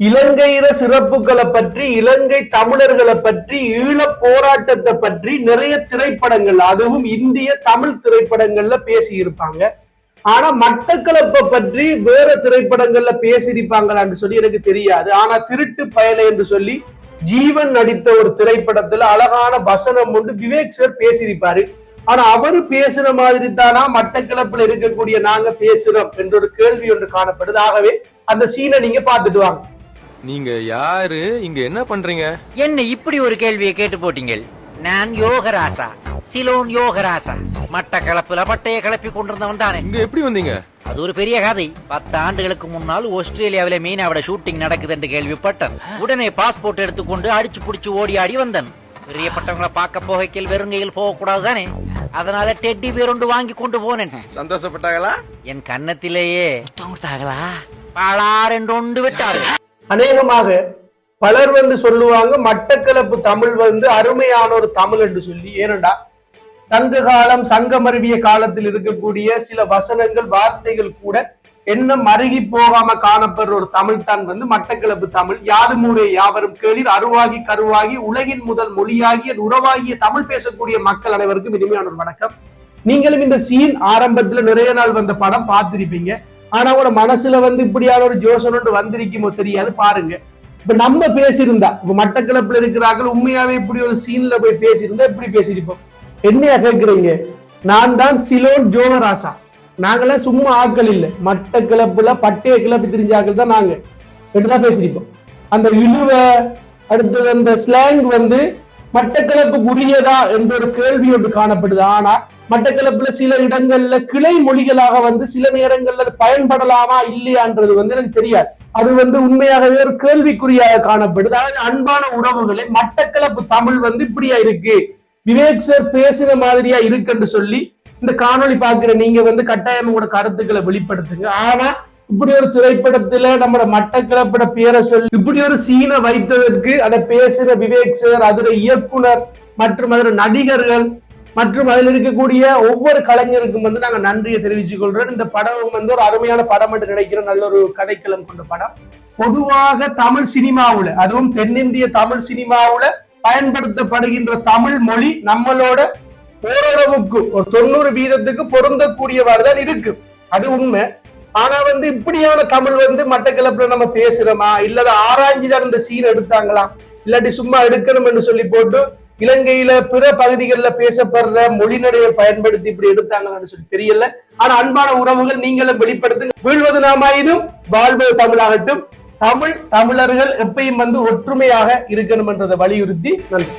இலங்கையில சிறப்புகளை பற்றி, இலங்கை தமிழர்களை பற்றி, ஈழப் போராட்டத்தை பற்றி நிறைய திரைப்படங்கள், அதுவும் இந்திய தமிழ் திரைப்படங்கள்ல பேசி இருப்பாங்க. ஆனா மட்டக்களப்பை பற்றி வேற திரைப்படங்கள்ல பேசியிருப்பாங்களான்னு சொல்லி எனக்கு தெரியாது. ஆனா திருட்டு பயலை என்று சொல்லி ஜீவன் நடித்த ஒரு திரைப்படத்துல அழகான வசனம் ஒன்று விவேக் சார் பேசியிருப்பாரு. ஆனா அவரு பேசுற மாதிரி தானா மட்டக்களப்புல இருக்கக்கூடிய நாங்க பேசுறோம் என்ற ஒரு கேள்வி ஒன்று காணப்படுது. ஆகவே அந்த சீனை நீங்க பாத்துட்டு வாங்க. நீங்க யாரு, இங்க என்ன பண்றீங்க? என்ன இப்படி ஒரு கேள்வியை கேட்டு போட்டீங்க? நான் யோகராசா, சிலோன் யோகராசா. மட்டக்களப்புல பட்டைய கிளப்பி கொண்டிருந்தவன் தானே. இங்க எப்படி வந்தீங்க? அது ஒரு பெரிய கதை. 10 ஆண்டுகளுக்கு முன்னால் ஆஸ்திரேலியாவில மீனாவோட ஷூட்டிங் நடக்குது என்று கேள்விப்பட்டேன். உடனே பாஸ்போர்ட் எடுத்துக்கொண்டு அடிச்சு புடிச்சு ஓடி ஆடி வந்தேன். பிரியப்பட்டவங்களை பார்க்க போகையில் வெறுங்கையில் போக கூடாது தானே. அதனால டெட்டி பேரொண்டு வாங்கி கொண்டு போனேன். சந்தோஷப்பட்டாங்களா? என் கன்னத்திலேயே பாளார் என்று ஒன்று விட்டாரு. அநேகமாக பலர் சொல்லுவாங்க மட்டக்களப்பு தமிழ் அருமையான ஒரு தமிழ் என்று சொல்லி. ஏனண்டா சங்க காலம், சங்கமருவிய காலத்தில் இருக்கக்கூடிய சில வசனங்கள், வார்த்தைகள் கூட என்ன மருகி போகாம காணப்படுற ஒரு தமிழ் தான் மட்டக்களப்பு தமிழ். யாது மூடே யாவரும் கேளீர், அருவாகி கருவாகி உலகின் முதல் மொழியாகிய உறவாகிய தமிழ் பேசக்கூடிய மக்கள் அனைவருக்கும் இனிமையான ஒரு வணக்கம். நீங்களும் இந்த சீன் ஆரம்பத்துல நிறைய நாள் வந்த படம் பார்த்திருப்பீங்க. ஆனா உங்களோட மனசுல இப்படியான ஒரு ஜோசன் ஒன்று வந்திருக்குமோ தெரியாது. பாருங்க, இப்ப நம்ம பேசியிருந்தா, இப்ப மட்டக்களப்புல இருக்கிறார்கள் உண்மையாவே இப்படி ஒரு சீன்ல போய் பேசியிருந்தா இப்படி பேசியிருப்போம். என்னையா கேட்கிறீங்க? நான் தான் சிலோன் ஜோகராசா. நாங்களாம் சும்மா ஆக்கள் இல்லை, மட்டக்களப்புல பட்டைய கிளப்பி தெரிஞ்ச ஆக்கள் தான் நாங்க. எப்படிதான் பேசியிருப்போம். அந்த இழுவ அடுத்தது அந்த ஸ்லாங் மட்டக்களப்பு உரியதா என்ற ஒரு கேள்வி ஒன்று காணப்படுது. ஆனா மட்டக்களப்புல சில இடங்கள்ல கிளை மொழிகளாக சில நேரங்கள்ல பயன்படலாமா இல்லையான்றது எனக்கு தெரியாது. அது உண்மையாகவே ஒரு கேள்விக்குறியாக காணப்படுது. அதாவது அன்பான உறவுகளை, மட்டக்களப்பு தமிழ் இப்படியா இருக்கு, விவேக் சார் பேசுற மாதிரியா இருக்குன்னு சொல்லி இந்த காணொலி பாக்குற நீங்க கட்டாயம் உங்களோட கருத்துக்களை வெளிப்படுத்துங்க. ஆனா இப்படி ஒரு திரைப்படத்துல நம்ம மட்டக்களப்பட பேரை சொல்லி இப்படி ஒரு சீனை வைத்ததற்கு அதை பேசுற விவேக் சார், அதுல இயக்குனர் மற்றும் அதுல நடிகர்கள் மற்றும் அதில் இருக்கக்கூடிய ஒவ்வொரு கலைஞருக்கும் நாங்க நன்றியை தெரிவித்துக் கொள்றோம். இந்த படம் ஒரு அருமையான படம் என்று நினைக்கிற நல்ல ஒரு கதைக்களம் கொண்ட படம். பொதுவாக தமிழ் சினிமாவுல, அதுவும் தென்னிந்திய தமிழ் சினிமாவுல பயன்படுத்தப்படுகின்ற தமிழ் மொழி நம்மளோட ஓரளவுக்கு ஒரு 90% பொருந்தக்கூடியவாறு தான் இருக்கு. அது உண்மை. ஆனா இப்படியான தமிழ் மட்டக்களப்புல நம்ம பேசுறோமா, இல்ல ஆராய்ஞ்சுதான் இந்த சீன் எடுத்தாங்களா, இல்லாட்டி சும்மா எடுக்கணும் என்று சொல்லி போட்டு இலங்கையில பிற பகுதிகளில் பேசப்படுற மொழிநடையை பயன்படுத்தி இப்படி எடுத்தாங்கன்னு சொல்லி தெரியல. ஆனா அன்பான உறவுகள், நீங்களும் வெளிப்படுத்துங்க. வீழ்வது நாமாயினும் வாழ்வது தமிழாகட்டும். தமிழர்கள் எப்பயும் ஒற்றுமையாக இருக்கணும் என்றதை வலியுறுத்தி நன்றி.